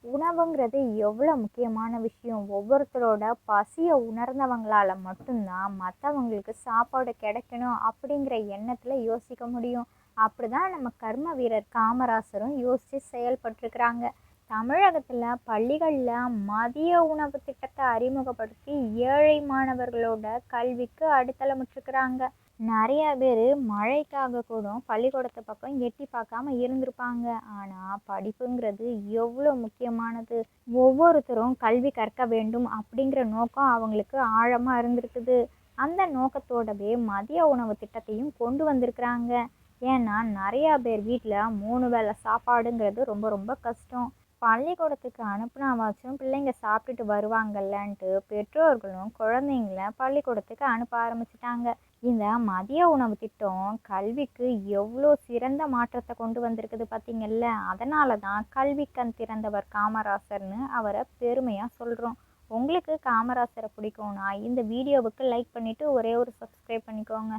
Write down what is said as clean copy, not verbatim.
உணவுங்கிறது எவ்வளோ முக்கியமான விஷயம். ஒவ்வொருத்தரோட பசிய உணர்ந்தவங்களால மட்டும்தான் மத்தவங்களுக்கு சாப்பாடு கிடைக்கணும் அப்படிங்கிற எண்ணத்துல யோசிக்க முடியும். அப்படிதான் நம்ம கர்ம வீரர் காமராசரும் யோசிச்சு செயல்பட்டுருக்கிறாங்க. தமிழகத்துல பள்ளிகள்ல மதிய உணவு திட்டத்தை அறிமுகப்படுத்தி ஏழை மாணவர்களோட கல்விக்கு அடித்தளமிட்டிருக்கிறாங்க. நிறைய பேர் மழைக்காக கூட பள்ளிக்கூடத்து பக்கம் எட்டி பார்க்காம இருந்திருப்பாங்க. ஆனால் படிப்புங்கிறது எவ்வளோ முக்கியமானது. ஒவ்வொருத்தரும் கல்வி கற்க வேண்டும் அப்படிங்கிற நோக்கம் அவங்களுக்கு ஆழமாக இருந்திருக்குது. அந்த நோக்கத்தோடவே மதிய உணவு திட்டத்தையும் கொண்டு வந்திருக்கிறாங்க. ஏன்னா நிறையா பேர் வீட்டில் 3 வேளை சாப்பாடுங்கிறது ரொம்ப ரொம்ப கஷ்டம். பள்ளிக்கூடத்துக்கு அனுப்புனாவாச்சும் பிள்ளைங்க சாப்பிட்டுட்டு வருவாங்கல்லன்ட்டு பெற்றோர்களும் குழந்தைங்கள பள்ளிக்கூடத்துக்கு அனுப்ப ஆரம்பிச்சிட்டாங்க. இந்த மதிய உணவு திட்டம் கல்விக்கு எவ்வளோ சிறந்த மாற்றத்தை கொண்டு வந்திருக்குது பார்த்தீங்கல்ல. அதனால தான் கல்வி கண் திறந்தவர் காமராசர்னு அவரை பெருமையாக சொல்கிறோம். உங்களுக்கு காமராசரை பிடிக்கும்னா இந்த வீடியோவுக்கு லைக் பண்ணிவிட்டு ஒரே ஒரு சப்ஸ்கிரைப் பண்ணிக்கோங்க.